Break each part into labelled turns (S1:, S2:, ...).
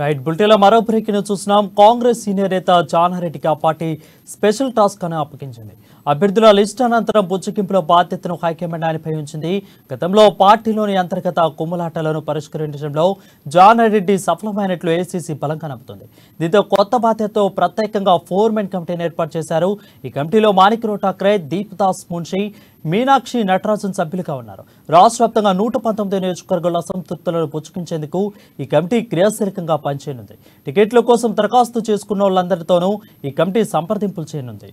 S1: Right బుల్టెలో మరో breaking చూస్తున్నాం. Congress senior నేత జానారెడ్డికి ఆ పార్టీ స్పెషల్ టాస్క్ అని అప్పగించింది. అభ్యర్థుల లిస్ట్ అనంతరం బుజ్జగింపుల బాధ్యతను హైకమాండ్ ఆయనపై ఉంచింది. గతంలో పార్టీలోని అంతర్గత కుమ్ములాటలను పరిష్కరించడంలో జానారెడ్డి సఫలమైనట్లు ఏసీసీ బలంగా నమ్ముతుంది. దీంతో కొత్త బాధ్యతతో ప్రత్యేకంగా 4-మెన్ కమిటీని ఏర్పాటు చేశారు. ఈ కమిటీలో మాణిక్రావు ఠాక్రే, దీప్దాస్ మున్షి, మీనాక్షి నటరాజన్ సభ్యులుగా ఉన్నారు. రాష్ట్ర వ్యాప్తంగా 119 నియోజకవర్గాల అసంతృప్తులను పుచ్చుకించేందుకు ఈ కమిటీ క్రియాశీలకంగా పనిచేయనుంది. టికెట్ల కోసం దరఖాస్తు చేసుకున్న వాళ్ళందరితోనూ ఈ కమిటీ సంప్రదింపులు చేయనుంది.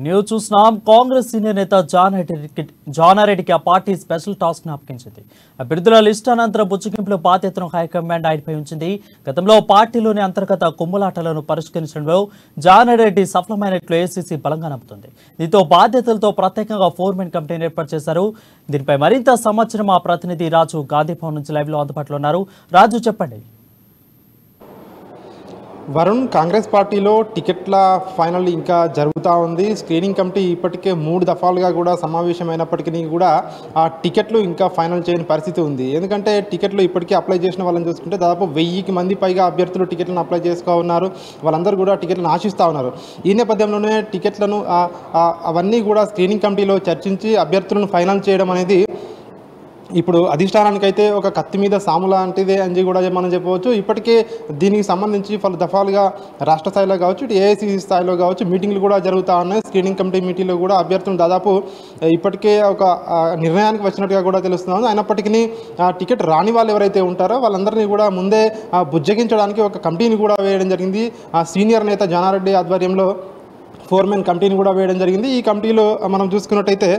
S1: న్యూస్ చూస్తున్నాం. కాంగ్రెస్ సీనియర్ నేత జానారెడ్డికి ఆ పార్టీ స్పెషల్ టాస్క్ ను అప్పగించింది. అభ్యర్థుల లిస్ట్ అనంతరం బుజ్జగింపుల బాధ్యతను హైకమాండ్ ఆయనపై ఉంచింది. గతంలో పార్టీలోని అంతర్గత కుమ్ములాటలను పరిష్కరించడంలో జానారెడ్డి సఫలమైనట్లు ఏసీసీ బలంగా నమ్ముతుంది. దీంతో బాధ్యతలతో ప్రత్యేకంగా 4-మెన్ కమిటీని ఏర్పాటు చేశారు. దీనిపై మరింత సమాచారం మా ప్రతినిధి రాజు గాంధీభవన్ నుంచి లైవ్ లో అందుబాటులో ఉన్నారు. రాజు, చెప్పండి.
S2: వరుణ్, కాంగ్రెస్ పార్టీలో టికెట్ల ఫైనల్ ఇంకా జరుగుతూ ఉంది. స్క్రీనింగ్ కమిటీ ఇప్పటికే 3 దఫాలుగా కూడా సమావేశమైనప్పటికీ కూడా ఆ టికెట్లు ఇంకా ఫైనల్ చేయని పరిస్థితి ఉంది. ఎందుకంటే టికెట్లు ఇప్పటికే అప్లై చేసిన వాళ్ళని చూసుకుంటే దాదాపు 1000 మంది పైగా అభ్యర్థులు టికెట్లను అప్లై చేసుకో ఉన్నారు. వాళ్ళందరూ కూడా టికెట్లను ఆశిస్తూ ఉన్నారు. ఈ నేపథ్యంలోనే టికెట్లను అవన్నీ కూడా స్క్రీనింగ్ కమిటీలో చర్చించి అభ్యర్థులను ఫైనల్ చేయడం అనేది ఇప్పుడు అధిష్టానానికైతే ఒక కత్తి మీద సాము లాంటిదే అని కూడా మనం చెప్పవచ్చు. ఇప్పటికే దీనికి సంబంధించి పలు దఫాలుగా రాష్ట్ర స్థాయిలో కావచ్చు, ఏఐసీసీ స్థాయిలో కావచ్చు మీటింగ్లు కూడా జరుగుతూ ఉన్నాయి. స్క్రీనింగ్ కమిటీ మీటింగ్లో కూడా అభ్యర్థులు దాదాపు ఇప్పటికే ఒక నిర్ణయానికి వచ్చినట్టుగా కూడా తెలుస్తుంది. అయినప్పటికీ టికెట్ రాని వాళ్ళు ఎవరైతే ఉంటారో వాళ్ళందరినీ కూడా ముందే బుజ్జగించడానికి ఒక కమిటీని కూడా వేయడం జరిగింది. సీనియర్ నేత జానారెడ్డి ఆధ్వర్యంలో 4-మెన్ కమిటీని కూడా వేయడం జరిగింది. ఈ కమిటీలో మనం చూసుకున్నట్టయితే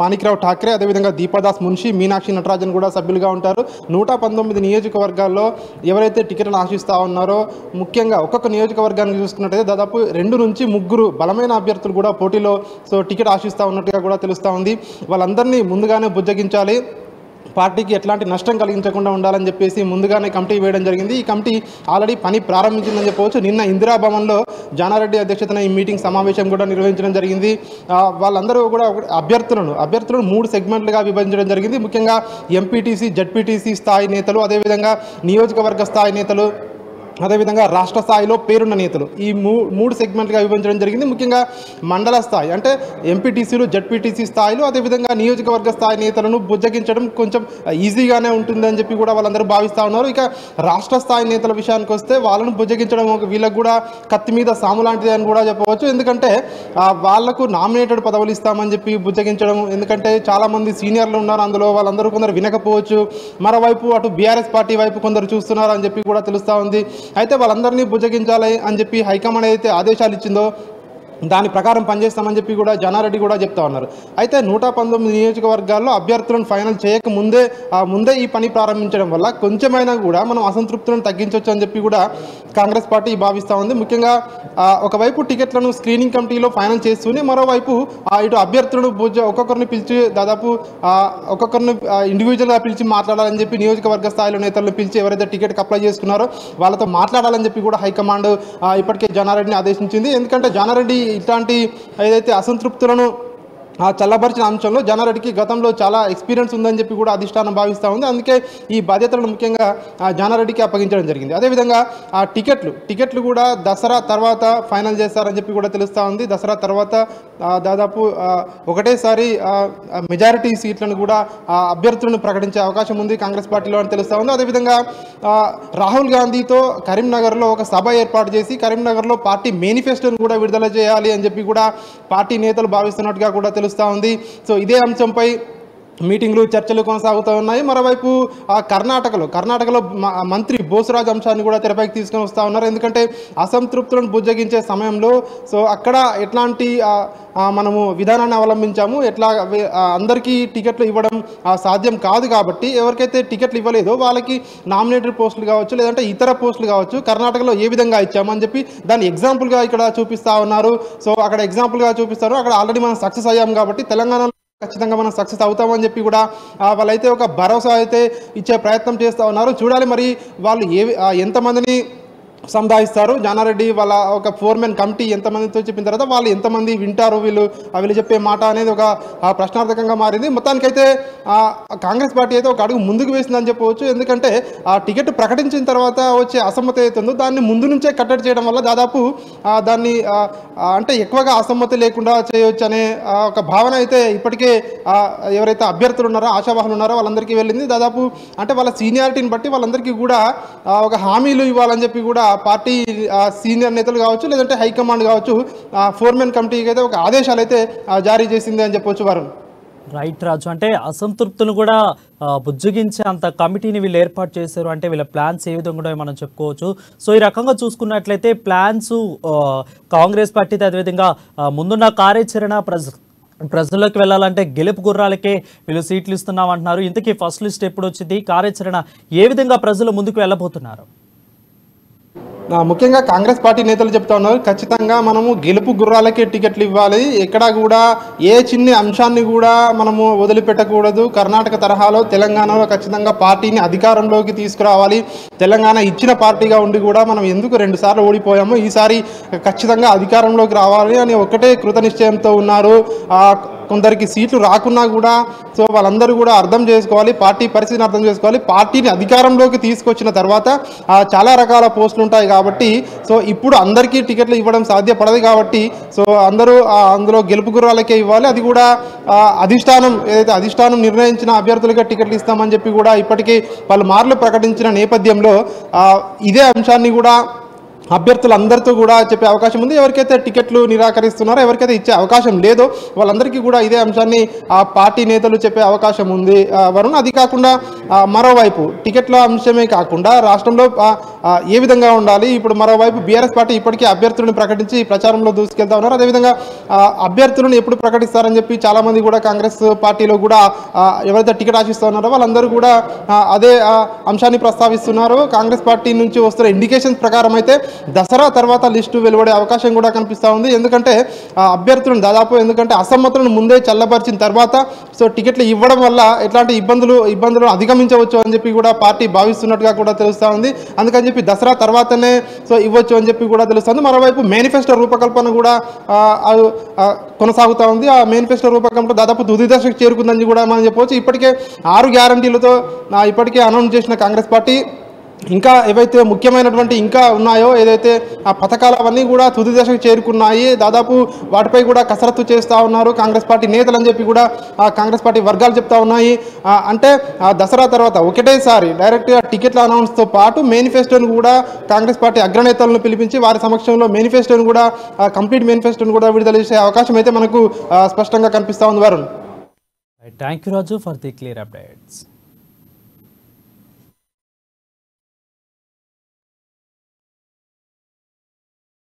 S2: మాణిక్రావు ఠాక్రే, అదేవిధంగా దీపదాస్ మున్షి, మీనాక్షి నటరాజన్ కూడా సభ్యులుగా ఉంటారు. 119 నియోజకవర్గాల్లో ఎవరైతే టికెట్లను ఆశిస్తూ ఉన్నారో, ముఖ్యంగా ఒక్కొక్క నియోజకవర్గానికి చూసుకున్నట్టయితే దాదాపు 2 నుంచి 3 బలమైన అభ్యర్థులు కూడా పోటీలో టికెట్ ఆశిస్తూ ఉన్నట్టుగా కూడా తెలుస్తూ ఉంది. వాళ్ళందరినీ ముందుగానే బుజ్జగించాలి, పార్టీకి ఎట్లాంటి నష్టం కలిగించకుండా ఉండాలని చెప్పేసి ముందుగానే కమిటీ వేయడం జరిగింది. ఈ కమిటీ ఆల్రెడీ పని ప్రారంభించిందని చెప్పవచ్చు. నిన్న ఇందిరాభవన్లో జానారెడ్డి అధ్యక్షతన ఈ మీటింగ్ సమావేశం కూడా నిర్వహించడం జరిగింది. వాళ్ళందరూ కూడా అభ్యర్థులను 3 సెగ్మెంట్లుగా విభజించడం జరిగింది. ముఖ్యంగా ఎంపీటీసీ, జడ్పీటీసీ స్థాయి నేతలు, అదేవిధంగా నియోజకవర్గ స్థాయి నేతలు, అదేవిధంగా రాష్ట్ర స్థాయిలో పేరున్న నేతలు, ఈ 3 సెగ్మెంట్లుగా విభజించడం జరిగింది. ముఖ్యంగా మండల స్థాయి అంటే ఎంపీటీసీలు, జడ్పీటీసీ స్థాయిలు, అదేవిధంగా నియోజకవర్గ స్థాయి నేతలను బుజ్జగించడం కొంచెం ఈజీగానే ఉంటుందని చెప్పి కూడా వాళ్ళందరూ భావిస్తూ ఉన్నారు. ఇక రాష్ట్ర స్థాయి నేతల విషయానికి వస్తే వాళ్ళను బుజ్జగించడం వీళ్ళకు కూడా కత్తి మీద సాము లాంటిది అని కూడా చెప్పవచ్చు. ఎందుకంటే వాళ్లకు నామినేటెడ్ పదవులు ఇస్తామని చెప్పి బుజ్జగించడం, ఎందుకంటే చాలామంది సీనియర్లు ఉన్నారు అందులో, వాళ్ళందరూ కొందరు వినకపోవచ్చు. మరోవైపు అటు బీఆర్ఎస్ పార్టీ వైపు కొందరు చూస్తున్నారు అని చెప్పి కూడా తెలుస్తూ ఉంది. అయితే వాళ్ళందరినీ బుజ్జగించాలి అని చెప్పి హైకమాండ్ అయితే ఆదేశాలు ఇచ్చిందో దాని ప్రకారం పనిచేస్తామని చెప్పి కూడా జానారెడ్డి కూడా చెప్తా ఉన్నారు. అయితే 119 నియోజకవర్గాల్లో అభ్యర్థులను ఫైనల్ చేయక ముందే ఈ పని ప్రారంభించడం వల్ల కొంచెమైనా కూడా మనం అసంతృప్తులను తగ్గించవచ్చు అని చెప్పి కూడా కాంగ్రెస్ పార్టీ భావిస్తూ ఉంది. ముఖ్యంగా ఒకవైపు టికెట్లను స్క్రీనింగ్ కమిటీలో ఫైనల్ చేస్తూనే మరోవైపు ఇటు అభ్యర్థులను ఒక్కొక్కరిని పిలిచి దాదాపు ఒక్కొక్కరిని ఇండివిజువల్గా పిలిచి మాట్లాడాలని చెప్పి నియోజకవర్గ స్థాయిలో నేతలను పిలిచి ఎవరైతే టికెట్కి అప్లై చేసుకున్నారో వాళ్ళతో మాట్లాడాలని చెప్పి కూడా హైకమాండ్ ఇప్పటికే జానారెడ్డిని ఆదేశించింది. ఎందుకంటే జానారెడ్డి ఇట్లాంటి ఏదైతే అసంతృప్తులను చల్లబరిచిన అంశంలో జానారెడ్డికి గతంలో చాలా ఎక్స్పీరియన్స్ ఉందని చెప్పి కూడా అధిష్టానం భావిస్తూ ఉంది. అందుకే ఈ బాధ్యతలను ముఖ్యంగా జానారెడ్డికి అప్పగించడం జరిగింది. అదేవిధంగా టికెట్లు కూడా దసరా తర్వాత ఫైనల్ చేస్తారని చెప్పి కూడా తెలుస్తూ ఉంది. దసరా తర్వాత దాదాపు ఒకటేసారి మెజారిటీ సీట్లను కూడా అభ్యర్థులను ప్రకటించే అవకాశం ఉంది కాంగ్రెస్ పార్టీలో అని తెలుస్తూ ఉంది. అదేవిధంగా రాహుల్ గాంధీతో కరీంనగర్లో ఒక సభ ఏర్పాటు చేసి కరీంనగర్లో పార్టీ మేనిఫెస్టోను కూడా విడుదల చేయాలి అని చెప్పి కూడా పార్టీ నేతలు భావిస్తున్నట్టుగా కూడా తెలుస్తూ ఉంది. సో ఇదే అంశంపై మీటింగ్లు, చర్చలు కొనసాగుతూ ఉన్నాయి. మరోవైపు కర్ణాటకలో మంత్రి బోసరాజ్ అంశాన్ని కూడా తెరపైకి తీసుకొని వస్తూ ఉన్నారు. ఎందుకంటే అసంతృప్తులను బుజ్జగించే సమయంలో అక్కడ ఎట్లాంటి మనము విధానాన్ని అవలంబించాము, ఎట్లా అందరికీ టికెట్లు ఇవ్వడం సాధ్యం కాదు కాబట్టి ఎవరికైతే టికెట్లు ఇవ్వలేదో వాళ్ళకి నామినేటెడ్ పోస్టులు కావచ్చు, లేదంటే ఇతర పోస్టులు కావచ్చు కర్ణాటకలో ఏ విధంగా ఇచ్చామని చెప్పి దాన్ని ఎగ్జాంపుల్గా ఇక్కడ చూపిస్తూ ఉన్నారు. సో అక్కడ ఎగ్జాంపుల్గా చూపిస్తారు. అక్కడ ఆల్రెడీ మనం సక్సెస్ అయ్యాం కాబట్టి తెలంగాణలో ఖచ్చితంగా మనం సక్సెస్ అవుతామని చెప్పి కూడా వాళ్ళైతే ఒక భరోసా అయితే ఇచ్చే ప్రయత్నం చేస్తూ ఉన్నారు. చూడాలి మరి వాళ్ళు ఎంతమందిని సంధాయిస్తారు. జానారెడ్డి వాళ్ళ ఒక ఫోర్మెన్ కమిటీ ఎంతమందితో చెప్పిన తర్వాత వాళ్ళు ఎంతమంది వింటారు, వీళ్ళు చెప్పే మాట అనేది ఒక ప్రశ్నార్థకంగా మారింది. మొత్తానికైతే కాంగ్రెస్ పార్టీ అయితే ఒక అడుగు ముందుకు వేసిందని చెప్పవచ్చు. ఎందుకంటే ఆ టికెట్ ప్రకటించిన తర్వాత వచ్చే అసమ్మతి అవుతుందో దాన్ని ముందు నుంచే కట్టడి చేయడం వల్ల దాదాపు దాన్ని అంటే ఎక్కువగా అసమ్మతి లేకుండా చేయవచ్చు అనే ఒక భావన అయితే ఇప్పటికే ఎవరైతే అభ్యర్థులు ఉన్నారో, ఆశావాహులు ఉన్నారో వాళ్ళందరికీ వెళ్ళింది. దాదాపు అంటే వాళ్ళ సీనియారిటీని బట్టి వాళ్ళందరికీ కూడా ఒక హామీలు ఇవ్వాలని చెప్పి కూడా పార్టీ సీనియర్ నేతలు కావచ్చు, లేదంటే హైకమాండ్ కావచ్చు, ఫోర్మెన్ కమిటీకి అయితే ఒక ఆదేశాలు అయితే జారీ చేసింది అని చెప్పవచ్చు. వారు
S1: రైట్ రాజు, అంటే అసంతృప్తులు కూడా బుజ్జగించే అంత కమిటీని వీళ్ళు ఏర్పాటు చేశారు అంటే వీళ్ళ ప్లాన్స్ ఏ విధంగా కూడా మనం చెప్పుకోవచ్చు. సో ఈ రకంగా చూసుకున్నట్లయితే ప్లాన్స్ కాంగ్రెస్ పార్టీ అదేవిధంగా ముందున్న కార్యాచరణ ప్రజల్లోకి వెళ్ళాలంటే గెలుపు గుర్రాలకే వీళ్ళు సీట్లు ఇస్తున్నాం అంటున్నారు. ఇంతకీ ఫస్ట్ లిస్ట్ ఎప్పుడు వచ్చింది, కార్యాచరణ ఏ విధంగా ప్రజలు ముందుకు వెళ్ళబోతున్నారు?
S2: ముఖ్యంగా కాంగ్రెస్ పార్టీ నేతలు చెప్తా ఉన్నారు, ఖచ్చితంగా మనము గెలుపు గుర్రాలకే టికెట్లు ఇవ్వాలి, ఎక్కడా కూడా ఏ చిన్న అంశాన్ని కూడా మనము వదిలిపెట్టకూడదు. కర్ణాటక తరహాలో తెలంగాణలో ఖచ్చితంగా పార్టీని అధికారంలోకి తీసుకురావాలి. తెలంగాణ ఇచ్చిన పార్టీగా ఉండి కూడా మనం ఎందుకు 2 సార్లు ఓడిపోయాము, ఈసారి ఖచ్చితంగా అధికారంలోకి రావాలి అని ఒకటే కృత నిశ్చయంతో ఉన్నారు. కొందరికి సీట్లు రాకున్నా కూడా సో వాళ్ళందరూ కూడా అర్థం చేసుకోవాలి, పార్టీ పరిస్థితిని అర్థం చేసుకోవాలి. పార్టీని అధికారంలోకి తీసుకొచ్చిన తర్వాత చాలా రకాల పోస్టులు ఉంటాయి కాబట్టి సో ఇప్పుడు అందరికీ టికెట్లు ఇవ్వడం సాధ్యపడదు కాబట్టి సో అందరూ అందులో గెలుపు గుర్రాలకే ఇవ్వాలి. అది కూడా అధిష్టానం ఏదైతే అధిష్టానం నిర్ణయించిన అభ్యర్థులుగా టికెట్లు ఇస్తామని చెప్పి కూడా ఇప్పటికీ వాళ్ళు మార్లు ప్రకటించిన నేపథ్యంలో ఇదే అంశాన్ని కూడా అభ్యర్థులందరితో కూడా చెప్పే అవకాశం ఉంది. ఎవరికైతే టికెట్లు నిరాకరిస్తున్నారో, ఎవరికైతే ఇచ్చే అవకాశం లేదో వాళ్ళందరికీ కూడా ఇదే అంశాన్ని ఆ పార్టీ నేతలు చెప్పే అవకాశం ఉంది వరుణ్. అది కాకుండా మరోవైపు టికెట్ల అంశమే కాకుండా రాష్ట్రంలో ఏ విధంగా ఉండాలి, ఇప్పుడు మరోవైపు బీఆర్ఎస్ పార్టీ ఇప్పటికీ అభ్యర్థులను ప్రకటించి ప్రచారంలో దూసుకెళ్తా ఉన్నారు. అదేవిధంగా అభ్యర్థులను ఎప్పుడు ప్రకటిస్తారని చెప్పి చాలామంది కూడా కాంగ్రెస్ పార్టీలో కూడా ఎవరైతే టికెట్ ఆశిస్తూ ఉన్నారో వాళ్ళందరూ కూడా అదే అంశాన్ని ప్రస్తావిస్తున్నారు. కాంగ్రెస్ పార్టీ నుంచి వస్తున్న ఇండికేషన్స్ ప్రకారం అయితే దసరా తర్వాత లిస్టు వెలువడే అవకాశం కూడా కనిపిస్తూ ఉంది. ఎందుకంటే అభ్యర్థులను దాదాపు అసమ్మతులను ముందే చల్లబరిచిన తర్వాత సో టికెట్లు ఇవ్వడం వల్ల ఎట్లాంటి ఇబ్బందులు అధిగమించవచ్చు అని చెప్పి కూడా పార్టీ భావిస్తున్నట్టుగా కూడా తెలుస్తూ ఉంది. అందుకని చెప్పి దసరా తర్వాతనే సో ఇవ్వచ్చు అని చెప్పి కూడా తెలుస్తుంది. మరోవైపు మేనిఫెస్టో రూపకల్పన కూడా కొనసాగుతూ ఉంది. ఆ మేనిఫెస్టో రూపకల్పన దాదాపు తుది దశకు చేరుకుందని కూడా మనం చెప్పవచ్చు. ఇప్పటికే 6 గ్యారంటీలతో ఇప్పటికే అనౌన్స్ చేసిన కాంగ్రెస్ పార్టీ ఇంకా ఏవైతే ముఖ్యమైనటువంటి ఇంకా ఉన్నాయో ఏదైతే ఆ పథకాలు అవన్నీ కూడా తుది దశకు చేరుకున్నాయి. దాదాపు వాటిపై కూడా కసరత్తు చేస్తూ ఉన్నారు కాంగ్రెస్ పార్టీ నేతలు అని చెప్పి కూడా కాంగ్రెస్ పార్టీ వర్గాలు చెప్తా ఉన్నాయి. అంటే దసరా తర్వాత ఒకటేసారి డైరెక్ట్గా టికెట్ల అనౌన్స్తో పాటు మేనిఫెస్టోను కూడా కాంగ్రెస్ పార్టీ అగ్రనేతలను పిలిపించి వారి సమక్షంలో మేనిఫెస్టోను కూడా కంప్లీట్ మేనిఫెస్టోను కూడా విడుదల చేసే అవకాశం అయితే మనకు స్పష్టంగా కనిపిస్తూ ఉంది. Varun,
S1: thank you Raju for the clear updates.